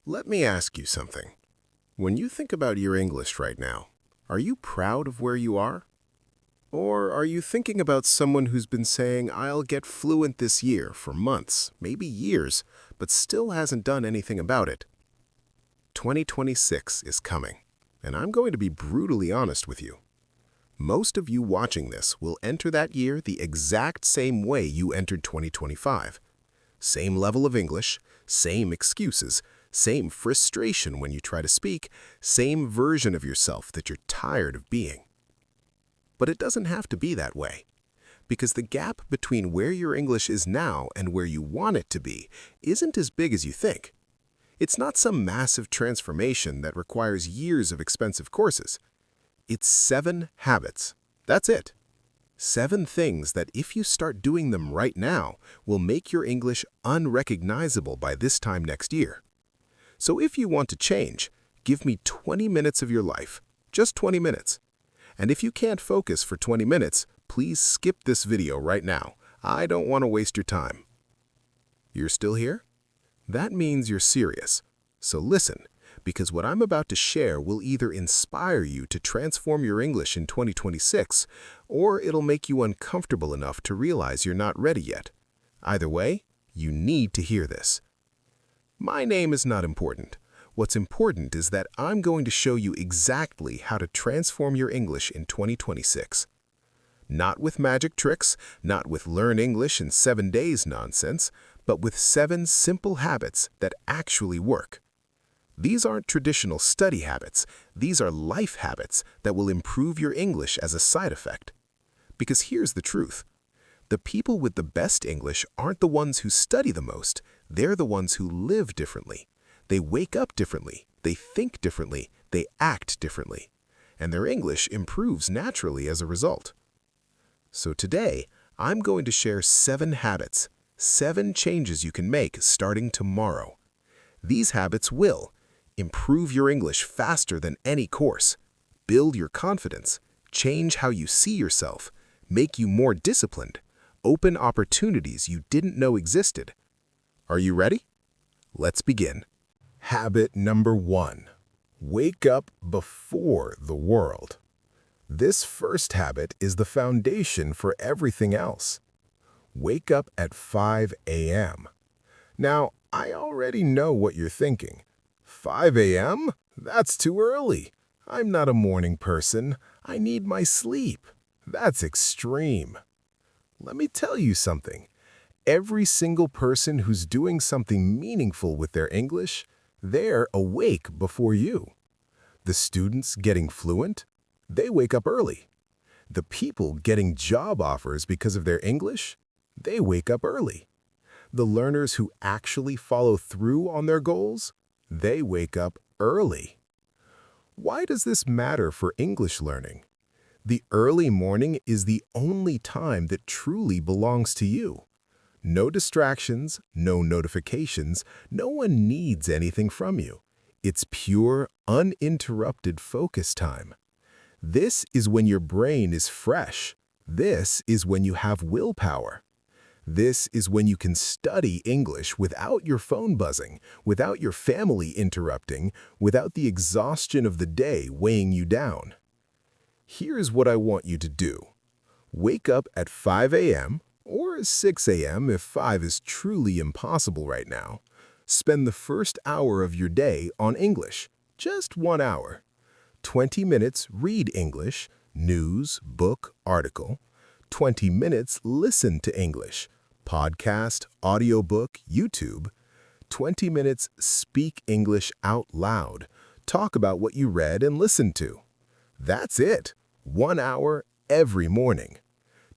Let me ask you something. When you think about your English right now, are you proud of where you are? Or are you thinking about someone who's been saying, I'll get fluent this year for months, maybe years, but still hasn't done anything about it? 2026 is coming, and I'm going to be brutally honest with you. Most of you watching this will enter that year the exact same way you entered 2025. Same level of English, same excuses, same frustration when you try to speak, same version of yourself that you're tired of being. But it doesn't have to be that way, because the gap between where your English is now and where you want it to be isn't as big as you think. It's not some massive transformation that requires years of expensive courses. It's 7 habits. That's it. 7 things that if you start doing them right now will make your English unrecognizable by this time next year. So if you want to change, give me 20 minutes of your life, just 20 minutes. And if you can't focus for 20 minutes, please skip this video right now. I don't want to waste your time. You're still here? That means you're serious. So listen, because what I'm about to share will either inspire you to transform your English in 2026, or it'll make you uncomfortable enough to realize you're not ready yet. Either way, you need to hear this. My name is not important. What's important is that I'm going to show you exactly how to transform your English in 2026. Not with magic tricks, not with learn English in 7 days nonsense, but with 7 simple habits that actually work. These aren't traditional study habits. These are life habits that will improve your English as a side effect. Because here's the truth. The people with the best English aren't the ones who study the most. They're the ones who live differently. They wake up differently. They think differently. They act differently. And their English improves naturally as a result. So today, I'm going to share 7 habits, 7 changes you can make starting tomorrow. These habits will improve your English faster than any course, build your confidence, change how you see yourself, make you more disciplined, open opportunities you didn't know existed. Are you ready? Let's begin. Habit number 1. Wake up before the world. This first habit is the foundation for everything else. Wake up at 5 a.m. Now, I already know what you're thinking. 5 a.m.? That's too early. I'm not a morning person. I need my sleep. That's extreme. Let me tell you something. Every single person who's doing something meaningful with their English, they're awake before you. The students getting fluent, they wake up early. The people getting job offers because of their English, they wake up early. The learners who actually follow through on their goals, they wake up early. Why does this matter for English learning? The early morning is the only time that truly belongs to you. No distractions, no notifications, no one needs anything from you. It's pure, uninterrupted focus time. This is when your brain is fresh. This is when you have willpower. This is when you can study English without your phone buzzing, without your family interrupting, without the exhaustion of the day weighing you down. Here's what I want you to do. Wake up at 5 a.m. or 6 a.m. if 5 is truly impossible right now. Spend the first hour of your day on English, just 1 hour. 20 minutes read English, news, book, article. 20 minutes listen to English, podcast, audiobook, YouTube. 20 minutes speak English out loud. Talk about what you read and listened to. That's it. 1 hour every morning.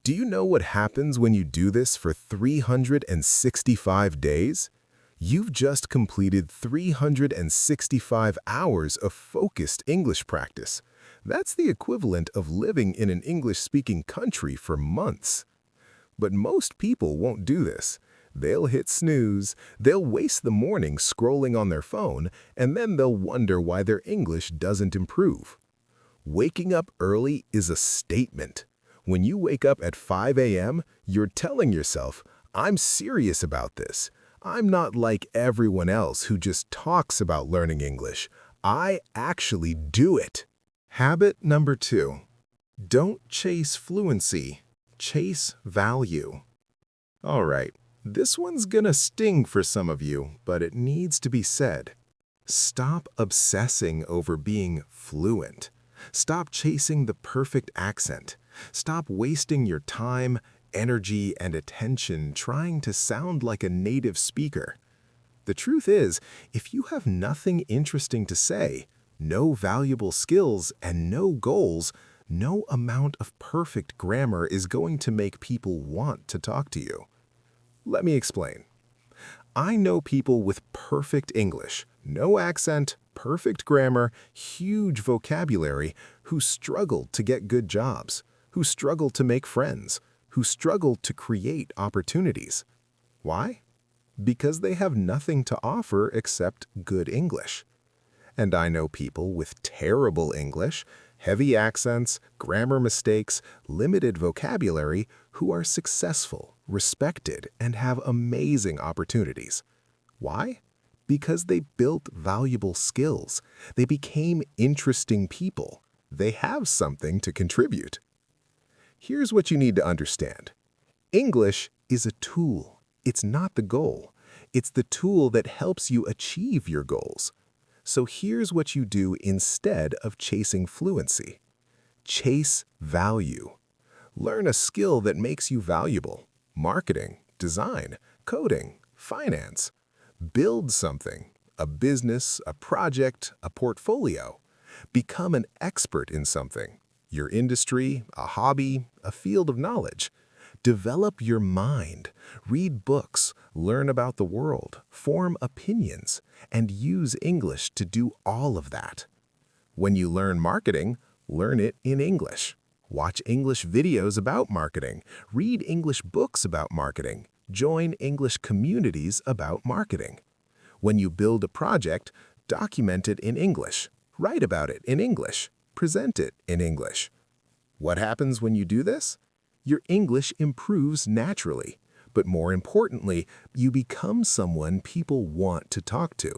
Do you know what happens when you do this for 365 days? You've just completed 365 hours of focused English practice. That's the equivalent of living in an English-speaking country for months. But most people won't do this. They'll hit snooze, they'll waste the morning scrolling on their phone, and then they'll wonder why their English doesn't improve. Waking up early is a statement. When you wake up at 5 a.m., you're telling yourself, I'm serious about this. I'm not like everyone else who just talks about learning English. I actually do it. Habit number 2. Don't chase fluency. Chase value. All right, this one's gonna sting for some of you, but it needs to be said. Stop obsessing over being fluent. Stop chasing the perfect accent. Stop wasting your time, energy, and attention trying to sound like a native speaker. The truth is, if you have nothing interesting to say, no valuable skills, and no goals, no amount of perfect grammar is going to make people want to talk to you. Let me explain. I know people with perfect English, no accent, perfect grammar, huge vocabulary, who struggle to get good jobs, who struggle to make friends, who struggle to create opportunities. Why? Because they have nothing to offer except good English. And I know people with terrible English, heavy accents, grammar mistakes, limited vocabulary who are successful, respected, and have amazing opportunities. Why? Because they built valuable skills. They became interesting people. They have something to contribute. Here's what you need to understand. English is a tool. It's not the goal. It's the tool that helps you achieve your goals. So here's what you do instead of chasing fluency. Chase value. Learn a skill that makes you valuable. Marketing, design, coding, finance. Build something, a business, a project, a portfolio. Become an expert in something, your industry, a hobby, a field of knowledge. Develop your mind, read books, learn about the world, form opinions, and use English to do all of that. When you learn marketing, learn it in English. Watch English videos about marketing, read English books about marketing, join English communities about marketing. When you build a project, document it in English, write about it in English, present it in English. What happens when you do this? Your English improves naturally, but more importantly, you become someone people want to talk to.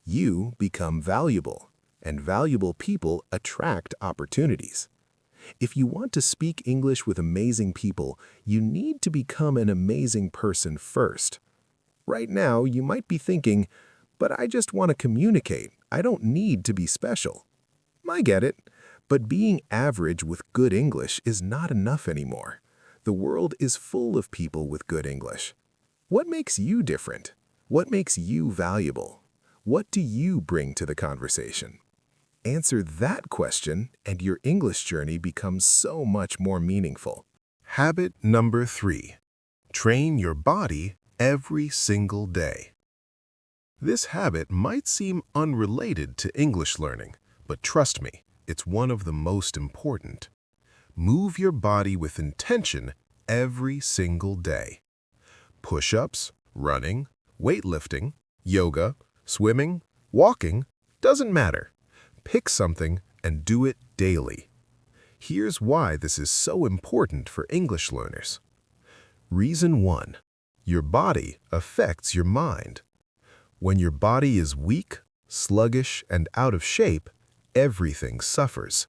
You become valuable, and valuable people attract opportunities. If you want to speak English with amazing people, you need to become an amazing person first. Right now, you might be thinking, but I just want to communicate. I don't need to be special. I get it, but being average with good English is not enough anymore. The world is full of people with good English. What makes you different? What makes you valuable? What do you bring to the conversation? Answer that question and your English journey becomes so much more meaningful. Habit number 3. Train your body every single day. This habit might seem unrelated to English learning, but trust me, it's one of the most important. Move your body with intention every single day. Push-ups, running, weightlifting, yoga, swimming, walking, doesn't matter. Pick something and do it daily. Here's why this is so important for English learners. Reason 1. Your body affects your mind. When your body is weak, sluggish, and out of shape, everything suffers.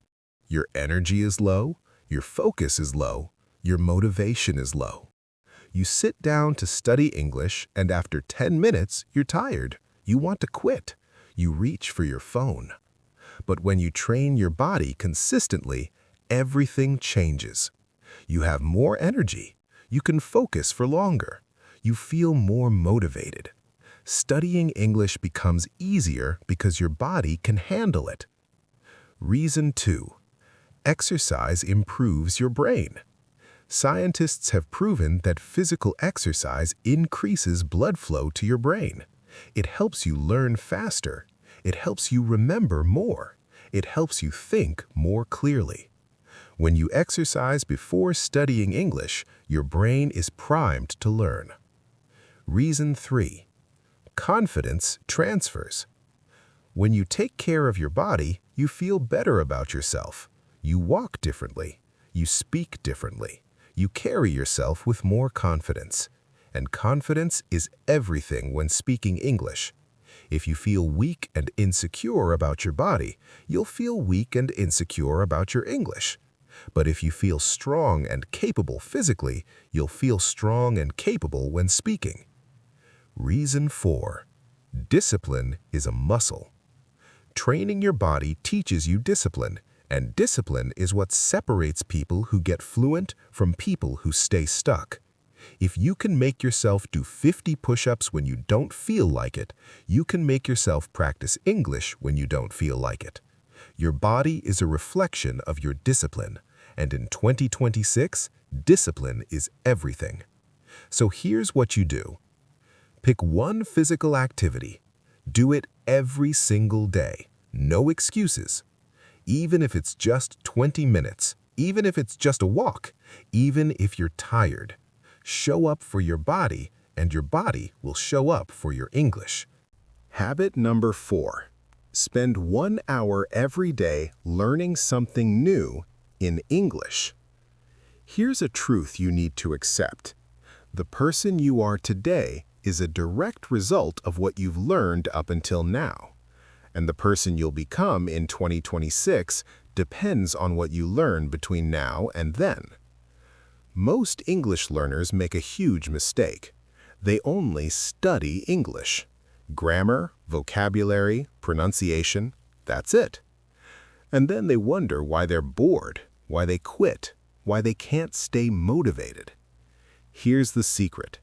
Your energy is low, your focus is low, your motivation is low. You sit down to study English, and after 10 minutes, you're tired. You want to quit. You reach for your phone. But when you train your body consistently, everything changes. You have more energy. You can focus for longer. You feel more motivated. Studying English becomes easier because your body can handle it. Reason 2. Exercise improves your brain. Scientists have proven that physical exercise increases blood flow to your brain. It helps you learn faster. It helps you remember more. It helps you think more clearly. When you exercise before studying English, your brain is primed to learn. Reason 3. Confidence transfers. When you take care of your body, you feel better about yourself. You walk differently. You speak differently. You carry yourself with more confidence. and confidence is everything when speaking English. If you feel weak and insecure about your body, you'll feel weak and insecure about your English. But if you feel strong and capable physically, you'll feel strong and capable when speaking. Reason 4. Discipline is a muscle. Training your body teaches you discipline, and discipline is what separates people who get fluent from people who stay stuck. If you can make yourself do 50 push-ups when you don't feel like it, you can make yourself practice English when you don't feel like it. Your body is a reflection of your discipline, and in 2026, discipline is everything. So here's what you do. Pick one physical activity. Do it every single day. No excuses. Even if it's just 20 minutes, even if it's just a walk, even if you're tired. Show up for your body, and your body will show up for your English. Habit number 4. Spend 1 hour every day learning something new in English. Here's a truth you need to accept. The person you are today is a direct result of what you've learned up until now. And the person you'll become in 2026 depends on what you learn between now and then. Most English learners make a huge mistake. They only study English. Grammar, vocabulary, pronunciation, that's it. And then they wonder why they're bored, why they quit, why they can't stay motivated. Here's the secret.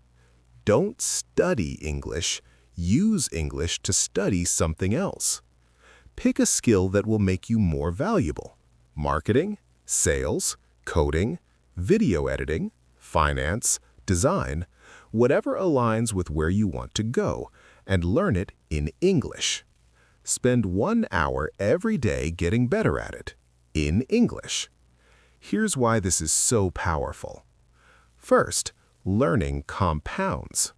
Don't study English, use English to study something else. Pick a skill that will make you more valuable. Marketing, sales, coding, video editing, finance, design, whatever aligns with where you want to go, and learn it in English. Spend 1 hour every day getting better at it, in English. Here's why this is so powerful. First, learning compounds.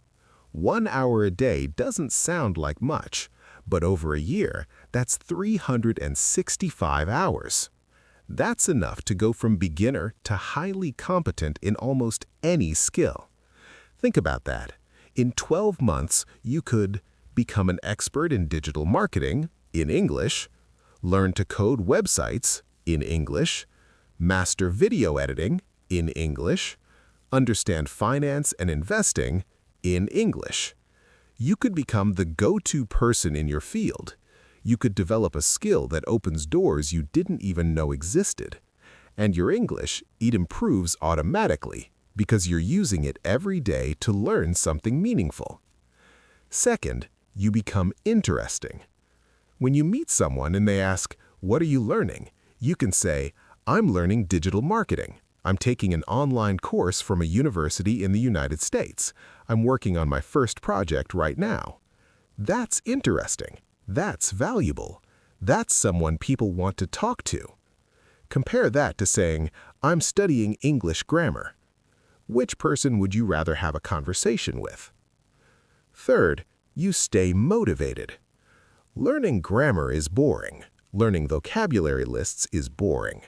1 hour a day doesn't sound like much, but over a year, that's 365 hours. That's enough to go from beginner to highly competent in almost any skill. Think about that. In 12 months, you could become an expert in digital marketing, in English, learn to code websites, in English, master video editing, in English, understand finance and investing, in English. You could become the go-to person in your field. You could develop a skill that opens doors you didn't even know existed. And your English, it improves automatically because you're using it every day to learn something meaningful. Second, you become interesting. When you meet someone and they ask, "What are you learning?" you can say, "I'm learning digital marketing. I'm taking an online course from a university in the United States. I'm working on my first project right now." That's interesting. That's valuable. That's someone people want to talk to. Compare that to saying, "I'm studying English grammar." Which person would you rather have a conversation with? Third, you stay motivated. Learning grammar is boring. Learning vocabulary lists is boring.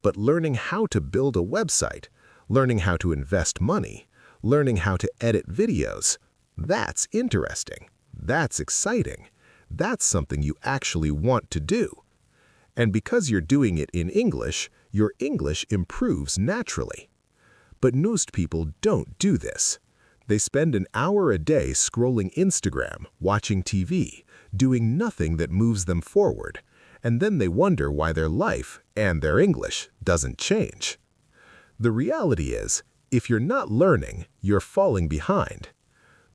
But learning how to build a website, learning how to invest money, learning how to edit videos, that's interesting. That's exciting. That's something you actually want to do. And because you're doing it in English, your English improves naturally. But most people don't do this. They spend an hour a day scrolling Instagram, watching TV, doing nothing that moves them forward, and then they wonder why their life and their English doesn't change. The reality is, if you're not learning, you're falling behind.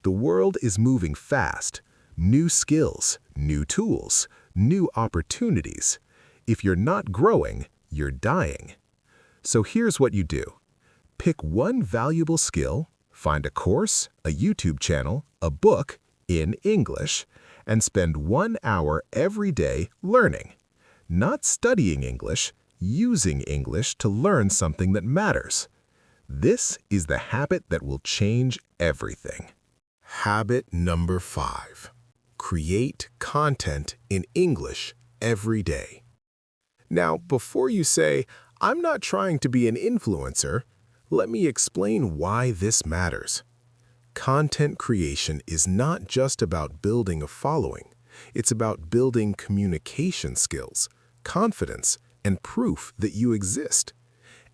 The world is moving fast. New skills, new tools, new opportunities. If you're not growing, you're dying. So here's what you do. Pick one valuable skill, find a course, a YouTube channel, a book in English, and spend 1 hour every day learning. Not studying English, using English to learn something that matters. This is the habit that will change everything. Habit number 5. Create content in English every day. Now, before you say, "I'm not trying to be an influencer," let me explain why this matters. Content creation is not just about building a following. It's about building communication skills, confidence, and proof that you exist.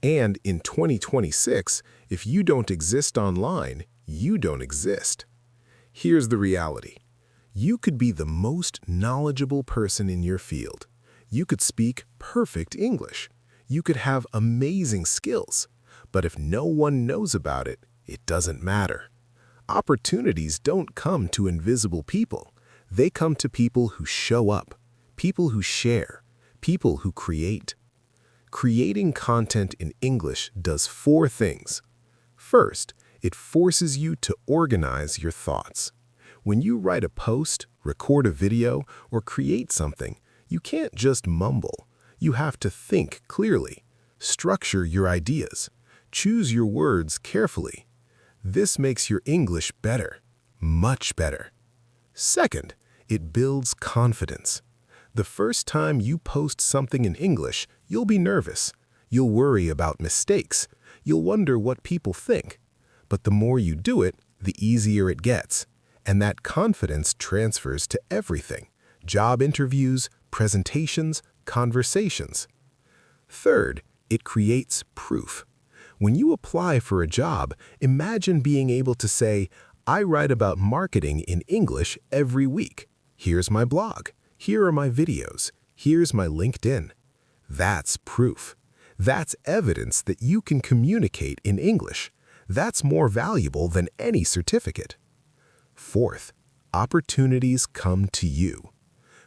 And in 2026, if you don't exist online, you don't exist. Here's the reality. You could be the most knowledgeable person in your field. You could speak perfect English. You could have amazing skills. But if no one knows about it, it doesn't matter. Opportunities don't come to invisible people. They come to people who show up, people who share, people who create. Creating content in English does 4 things. First, it forces you to organize your thoughts. When you write a post, record a video, or create something, you can't just mumble. You have to think clearly, structure your ideas, choose your words carefully. This makes your English better, much better. Second, it builds confidence. The first time you post something in English, you'll be nervous. You'll worry about mistakes. You'll wonder what people think. But the more you do it, the easier it gets. And that confidence transfers to everything: job interviews, presentations, conversations. Third, it creates proof. When you apply for a job, imagine being able to say, "I write about marketing in English every week. Here's my blog. Here are my videos. Here's my LinkedIn." That's proof. That's evidence that you can communicate in English. That's more valuable than any certificate. Fourth, opportunities come to you.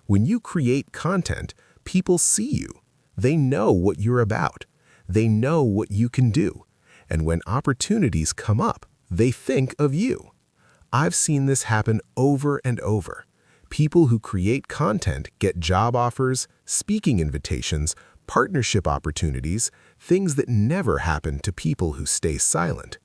When you create content, people see you. They know what you're about. They know what you can do. And when opportunities come up, they think of you. I've seen this happen over and over. People who create content get job offers, speaking invitations, partnership opportunities, things that never happen to people who stay silent.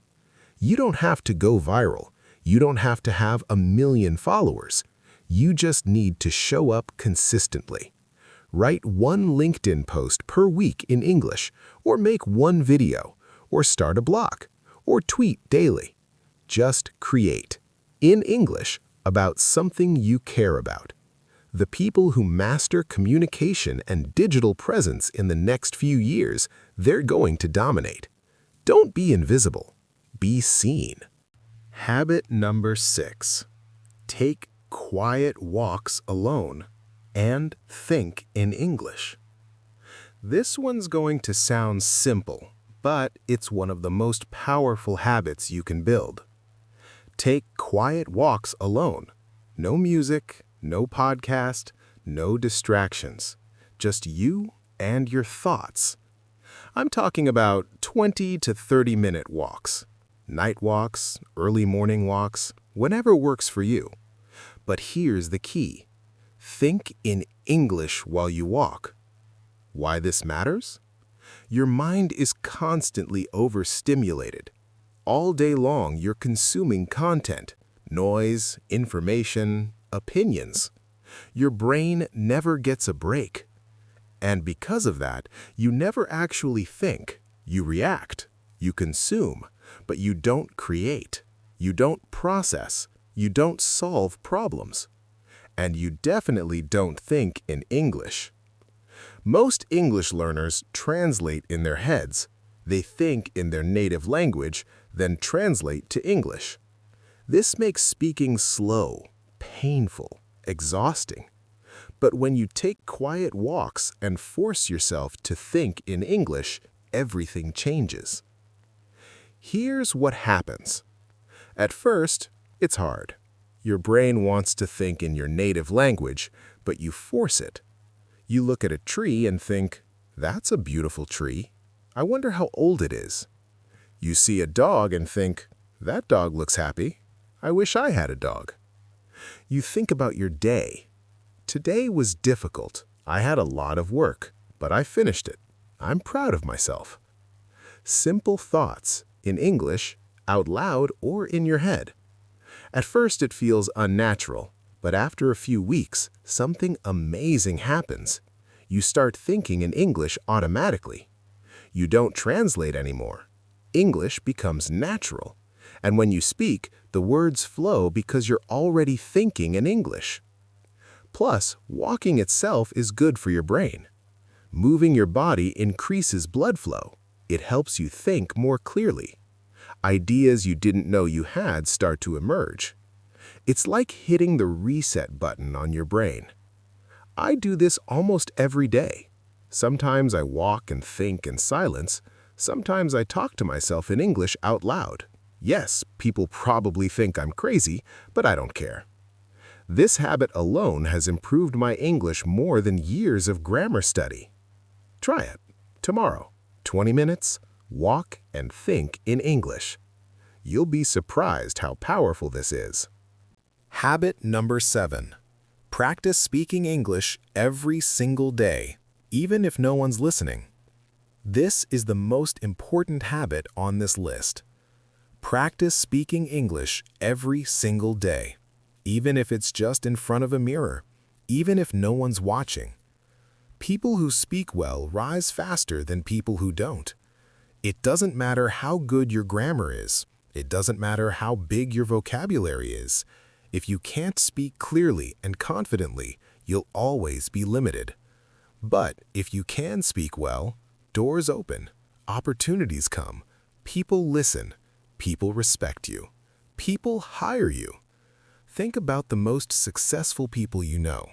You don't have to go viral. You don't have to have 1 million followers. You just need to show up consistently. Write 1 LinkedIn post per week in English, or make 1 video, or start a blog, or tweet daily. Just create, in English, about something you care about. The people who master communication and digital presence in the next few years, they're going to dominate. Don't be invisible. Be seen. Habit number 6. Take quiet walks alone and think in English. This one's going to sound simple, but it's one of the most powerful habits you can build. Take quiet walks alone. No music, no podcast, no distractions. Just you and your thoughts. I'm talking about 20 to 30-minute walks. Night walks, early morning walks, whenever works for you. But here's the key. Think in English while you walk. Why this matters? Your mind is constantly overstimulated. All day long, you're consuming content, noise, information, opinions. Your brain never gets a break. And because of that, you never actually think. You react. You consume. But you don't create. You don't process. You don't solve problems. And you definitely don't think in English. Most English learners translate in their heads. They think in their native language, then translate to English. This makes speaking slow, painful, exhausting. But when you take quiet walks and force yourself to think in English, everything changes. Here's what happens. At first, it's hard. Your brain wants to think in your native language, but you force it. You look at a tree and think, "That's a beautiful tree. I wonder how old it is." You see a dog and think, "That dog looks happy. I wish I had a dog." You think about your day. "Today was difficult. I had a lot of work, but I finished it. I'm proud of myself." Simple thoughts, in English, out loud or in your head. At first it feels unnatural, but after a few weeks, something amazing happens. You start thinking in English automatically. You don't translate anymore. English becomes natural. And when you speak, the words flow because you're already thinking in English. Plus, walking itself is good for your brain. Moving your body increases blood flow. It helps you think more clearly. Ideas you didn't know you had start to emerge. It's like hitting the reset button on your brain. I do this almost every day. Sometimes I walk and think in silence. Sometimes I talk to myself in English out loud. Yes, people probably think I'm crazy, but I don't care. This habit alone has improved my English more than years of grammar study. Try it. Tomorrow, 20 minutes, walk and think in English. You'll be surprised how powerful this is. Habit number 7. Practice speaking English every single day, even if no one's listening. This is the most important habit on this list. Practice speaking English every single day, even if it's just in front of a mirror, even if no one's watching. People who speak well rise faster than people who don't. It doesn't matter how good your grammar is. It doesn't matter how big your vocabulary is. If you can't speak clearly and confidently, you'll always be limited. But if you can speak well, doors open, opportunities come, people listen, people respect you, people hire you. Think about the most successful people you know.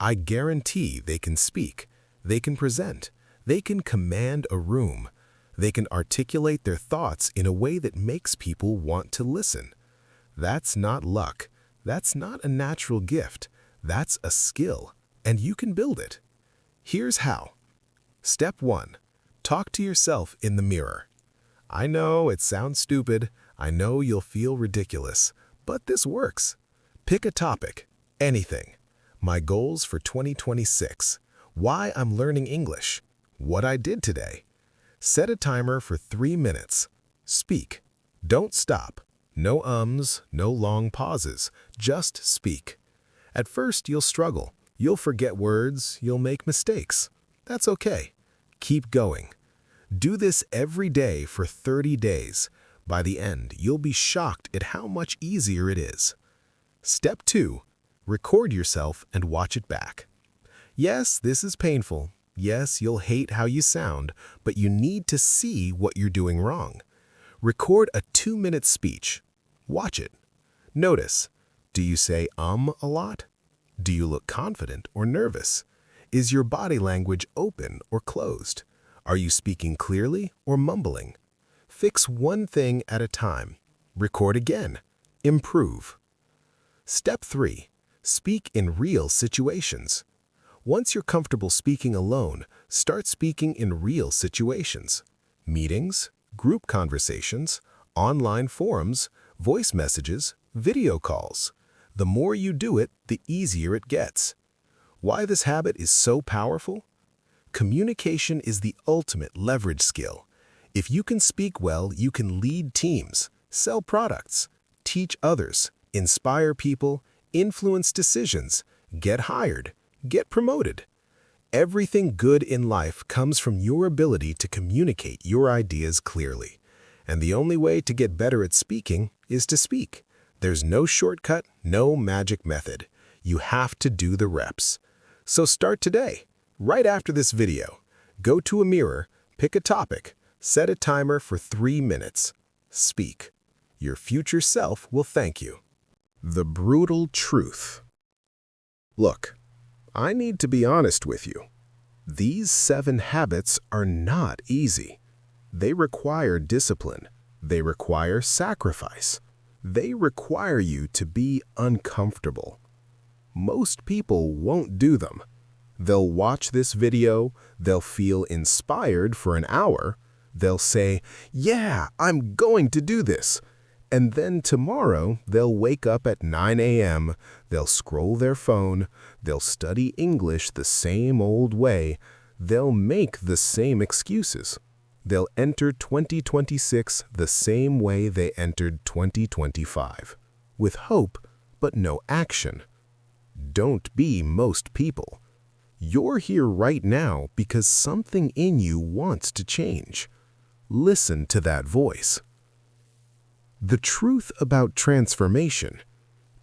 I guarantee they can speak, they can present, they can command a room, they can articulate their thoughts in a way that makes people want to listen. That's not luck. That's not a natural gift. That's a skill, and you can build it. Here's how. Step 1. Talk to yourself in the mirror. I know it sounds stupid. I know you'll feel ridiculous, but this works. Pick a topic, anything. My goals for 2026. Why I'm learning English. What I did today. Set a timer for 3 minutes. Speak. Don't stop. No ums, no long pauses. Just speak. At first, you'll struggle. You'll forget words. You'll make mistakes. That's okay. Keep going. Do this every day for 30 days. By the end, you'll be shocked at how much easier it is. Step 2. Record yourself and watch it back. Yes, this is painful. Yes, you'll hate how you sound, but you need to see what you're doing wrong. Record a 2-minute speech. Watch it. Notice, do you say a lot? Do you look confident or nervous? Is your body language open or closed? Are you speaking clearly or mumbling? Fix one thing at a time. Record again. Improve. Step 3. Speak in real situations. Once you're comfortable speaking alone, start speaking in real situations. Meetings, group conversations, online forums, voice messages, video calls. The more you do it, the easier it gets. Why this habit is so powerful? Communication is the ultimate leverage skill. If you can speak well, you can lead teams, sell products, teach others, inspire people, influence decisions, get hired, get promoted. Everything good in life comes from your ability to communicate your ideas clearly. And the only way to get better at speaking is to speak. There's no shortcut, no magic method. You have to do the reps. So start today, right after this video. Go to a mirror, pick a topic, set a timer for 3 minutes. Speak. Your future self will thank you. The brutal truth. Look, I need to be honest with you. These 7 habits are not easy. They require discipline. They require sacrifice. They require you to be uncomfortable. Most people won't do them. They'll watch this video, they'll feel inspired for an hour, they'll say, "Yeah, I'm going to do this." And then tomorrow, they'll wake up at 9 a.m., they'll scroll their phone, they'll study English the same old way, they'll make the same excuses. They'll enter 2026 the same way they entered 2025, with hope but no action. Don't be most people. You're here right now because something in you wants to change. Listen to that voice. The truth about transformation: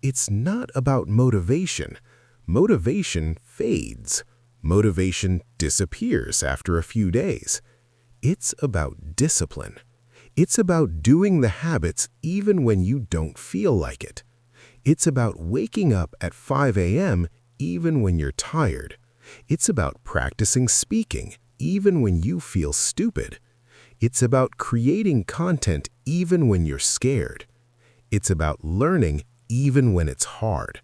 it's not about motivation. Motivation fades. Motivation disappears after a few days. It's about discipline. It's about doing the habits even when you don't feel like it. It's about waking up at 5 a.m. even when you're tired. It's about practicing speaking even when you feel stupid. It's about creating content even when you're scared. It's about learning even when it's hard.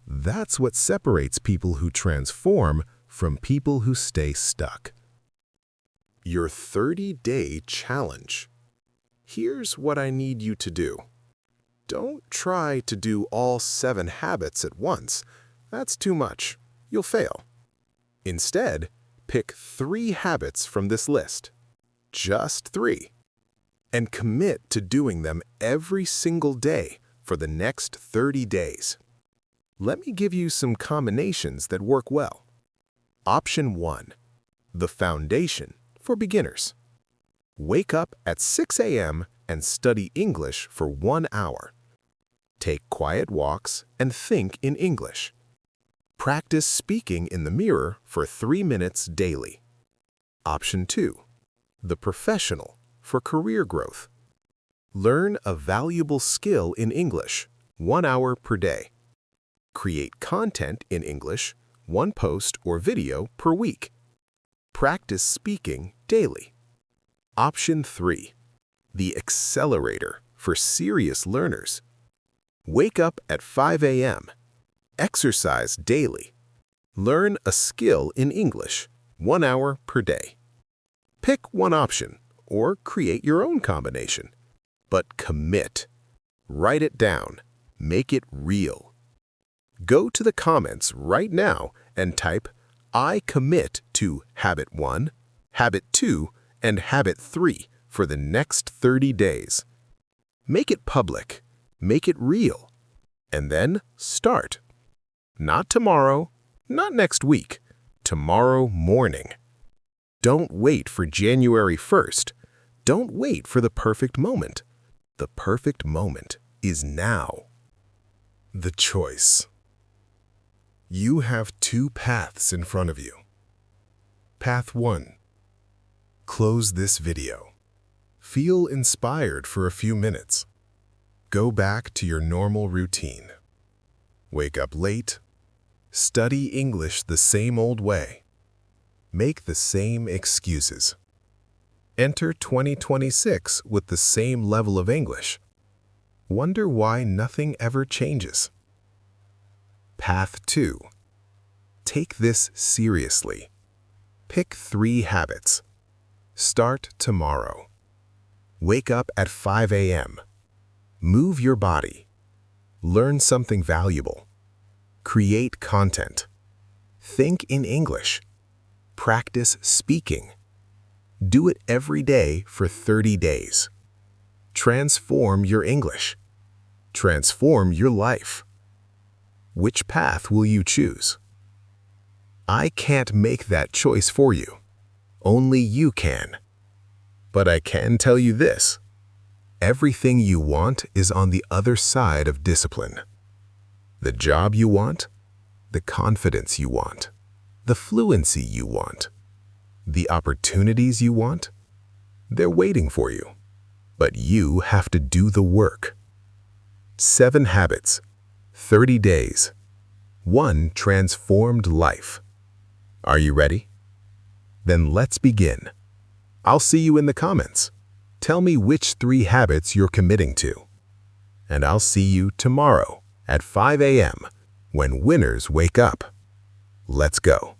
That's what separates people who transform from people who stay stuck. Your 30-day challenge. Here's what I need you to do. Don't try to do all 7 habits at once. That's too much. You'll fail. Instead, pick 3 habits from this list. Just 3. And commit to doing them every single day for the next 30 days. Let me give you some combinations that work well. Option 1. The foundation for beginners. Wake up at 6 a.m. and study English for 1 hour. Take quiet walks and think in English. Practice speaking in the mirror for 3 minutes daily. Option 2. The professional for career growth. Learn a valuable skill in English, 1 hour per day. Create content in English, 1 post or video per week. Practice speaking daily. Option 3. The accelerator for serious learners. Wake up at 5 a.m. Exercise daily. Learn a skill in English, 1 hour per day. Pick one option or create your own combination. But commit. Write it down. Make it real. Go to the comments right now and type "I commit to Habit 1, Habit 2, and Habit 3 for the next 30 days. Make it public. Make it real. And then start. Not tomorrow, not next week. Tomorrow morning. Don't wait for January 1st. Don't wait for the perfect moment. The perfect moment is now. The choice. You have 2 paths in front of you. Path 1. Close this video. Feel inspired for a few minutes. Go back to your normal routine. Wake up late. Study English the same old way. Make the same excuses. Enter 2026 with the same level of English. Wonder why nothing ever changes. Path 2. Take this seriously. Pick 3 habits. Start tomorrow. Wake up at 5 a.m. Move your body. Learn something valuable. Create content. Think in English. Practice speaking. Do it every day for 30 days. Transform your English. Transform your life. Which path will you choose? I can't make that choice for you. Only you can. But I can tell you this. Everything you want is on the other side of discipline. The job you want, the confidence you want, the fluency you want, the opportunities you want, they're waiting for you. But you have to do the work. 7 habits, 30 days, 1 transformed life. Are you ready? Then let's begin. I'll see you in the comments. Tell me which 3 habits you're committing to. And I'll see you tomorrow at 5 a.m. when winners wake up. Let's go.